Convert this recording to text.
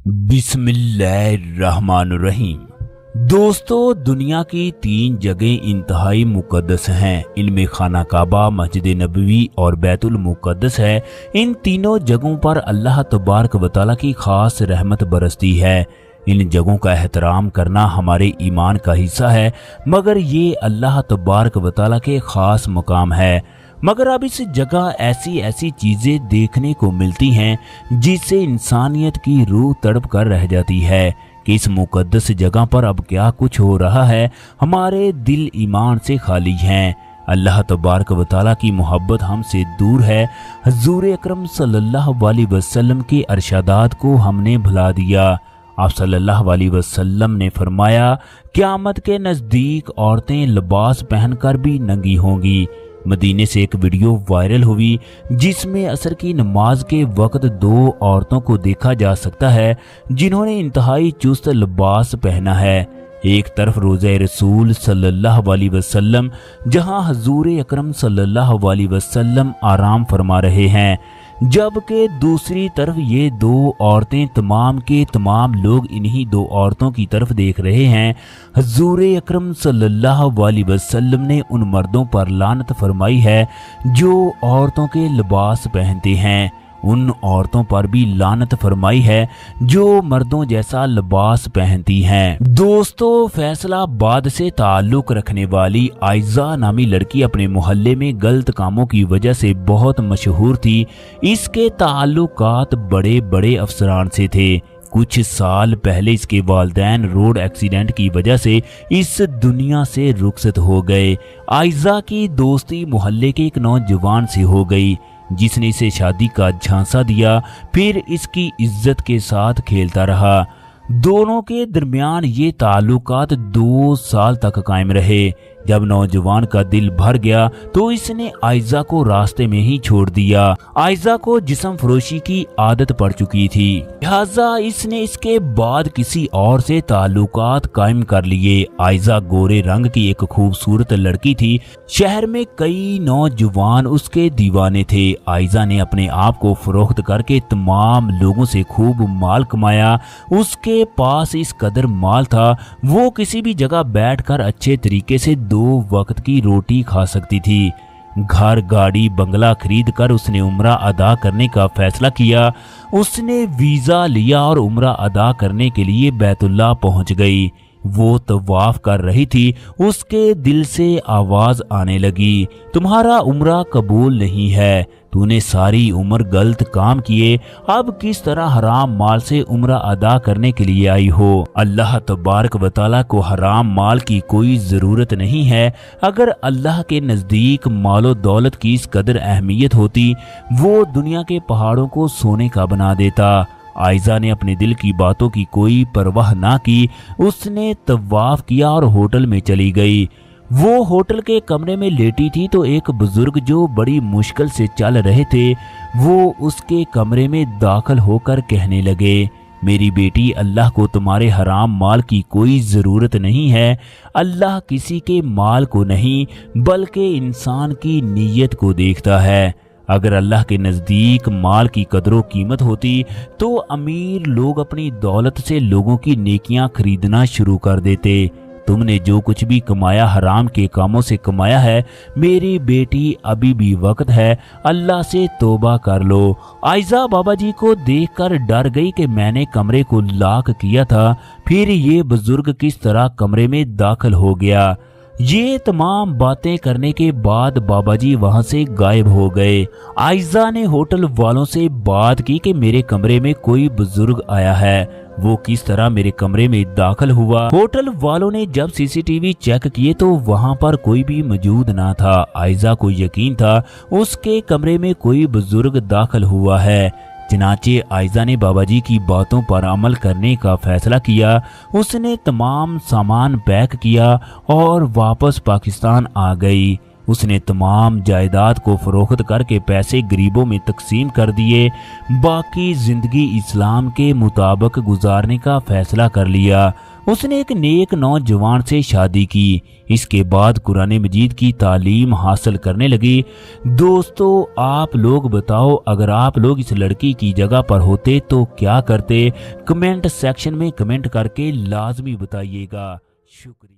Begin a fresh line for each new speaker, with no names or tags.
बिस्मिल्लाहिर्रहमानुर्रहीम। दोस्तों, दुनिया की 3 जगह इंतहाई मुकद्दस हैं। इनमें खाना काबा, मस्जिद नबवी और बैतुल मुकद्दस है। इन तीनों जगहों पर अल्लाह तबारक व तआला की खास रहमत बरसती है। इन जगहों का एहतराम करना हमारे ईमान का हिस्सा है, मगर ये अल्लाह तबारक व तआला के खास मकाम है। मगर अब इस जगह ऐसी ऐसी चीजें देखने को मिलती हैं जिससे इंसानियत की रूह तड़प कर रह जाती है कि इस मुकद्दस जगह पर अब क्या कुछ हो रहा है। हमारे दिल ईमान से खाली हैं। अल्लाह तबारक व तआला की मोहब्बत हमसे दूर है। हुज़ूर अकरम सल्लल्लाहु अलैहि वसल्लम के अरशादात को हमने भुला दिया। आप सल्लल्लाहु अलैहि वसल्लम ने फरमाया, क़यामत के नज़दीक औरतें लिबास पहनकर भी नंगी होंगी। मदीने से एक वीडियो वायरल हुई जिसमें असर की नमाज के वक्त 2 औरतों को देखा जा सकता है जिन्होंने इंतहाई चुस्त लिबास पहना है। एक तरफ रोज़े रसूल सल्लल्लाहु अलैहि वसल्लम, जहां हुज़ूर अकरम सल्लल्लाहु अलैहि वसल्लम आराम फरमा रहे हैं, जबकि दूसरी तरफ ये 2 औरतें तमाम के तमाम लोग इन्हीं 2 औरतों की तरफ देख रहे हैं। हुज़ूर अकरम सल्लल्लाहु अलैहि वसल्लम ने उन मर्दों पर लानत फरमाई है जो औरतों के लिबास पहनते हैं। उन औरतों पर भी लानत फरमाई है जो मर्दों जैसा लिबास पहनती हैं। दोस्तों, फैसलाबाद से ताल्लुक रखने वाली आयजा नामी लड़की अपने मोहल्ले में गलत कामों की वजह से बहुत मशहूर थी। इसके ताल्लुकात बड़े बड़े अफसरान से थे। कुछ साल पहले इसके वालिदैन रोड एक्सीडेंट की वजह से इस दुनिया से रुखसत हो गए। आयजा की दोस्ती मोहल्ले के एक नौजवान से हो गई जिसने इसे शादी का झांसा दिया, फिर इसकी इज्जत के साथ खेलता रहा। दोनों के दरमियान ये ताल्लुकात 2 साल तक कायम रहे। जब नौजवान का दिल भर गया तो इसने आयजा को रास्ते में ही छोड़ दिया। आयजा को जिस्म फरोशी की आदत पड़ चुकी थी, लिहाजा इसने इसके बाद किसी और से ताल्लुकात कायम कर लिए। आयजा गोरे रंग की एक खूबसूरत लड़की थी। शहर में कई नौजवान उसके दीवाने थे। आयजा ने अपने आप को फरोख्त करके तमाम लोगों से खूब माल कमाया। उसके पास इस कदर माल था वो किसी भी जगह बैठकर अच्छे तरीके से 2 वक्त की रोटी खा सकती थी। घर, गाड़ी, बंगला खरीद कर उसने उम्रा अदा करने का फैसला किया। उसने वीजा लिया और उम्रा अदा करने के लिए बैतुल्लाह पहुंच गई। वो तवाफ कर रही थी, उसके दिल से आवाज आने लगी, तुम्हारा उम्रा कबूल नहीं है, तूने सारी उम्र गलत काम किए, अब किस तरह हराम माल से उम्रा अदा करने के लिए आई हो। अल्लाह तबारक व तआला को हराम माल की कोई ज़रूरत नहीं है। अगर अल्लाह के नज़दीक मालो दौलत की इस कदर अहमियत होती, वो दुनिया के पहाड़ों को सोने का बना देता। आयजा ने अपने दिल की बातों की कोई परवाह ना की। उसने तवाफ किया और होटल में चली गई। वो होटल के कमरे में लेटी थी तो एक बुजुर्ग जो बड़ी मुश्किल से चल रहे थे वो उसके कमरे में दाखिल होकर कहने लगे, मेरी बेटी, अल्लाह को तुम्हारे हराम माल की कोई ज़रूरत नहीं है। अल्लाह किसी के माल को नहीं बल्कि इंसान की नीयत को देखता है। अगर अल्लाह के नज़दीक माल की कदरों कीमत होती तो अमीर लोग अपनी दौलत से लोगों की नेकियां खरीदना शुरू कर देते। तुमने जो कुछ भी कमाया हराम के कामों से कमाया है। मेरी बेटी, अभी भी वक्त है, अल्लाह से तौबा कर लो। आयजा बाबा जी को देखकर डर गई कि मैंने कमरे को लॉक किया था, फिर ये बुजुर्ग किस तरह कमरे में दाखिल हो गया। ये तमाम बातें करने के बाद बाबा जी वहां से गायब हो गए। आयजा ने होटल वालों से बात की कि मेरे कमरे में कोई बुजुर्ग आया है, वो किस तरह मेरे कमरे में दाखिल हुआ। होटल वालों ने जब सीसीटीवी चेक किए तो वहां पर कोई भी मौजूद ना था। आयजा को यकीन था उसके कमरे में कोई बुजुर्ग दाखिल हुआ है। चनाचे आयजा ने बाबा जी की बातों पर अमल करने का फैसला किया। उसने तमाम सामान पैक किया और वापस पाकिस्तान आ गई। उसने तमाम जायदाद को फरोख्त करके पैसे गरीबों में तकसीम कर दिए। बाकी जिंदगी इस्लाम के मुताबिक गुजारने का फैसला कर लिया। उसने एक नेक नौजवान से शादी की। इसके बाद कुरान मजीद की तालीम हासिल करने लगी। दोस्तों आप लोग बताओ, अगर आप लोग इस लड़की की जगह पर होते तो क्या करते? कमेंट सेक्शन में कमेंट करके लाजमी बताइएगा। शुक्रिया।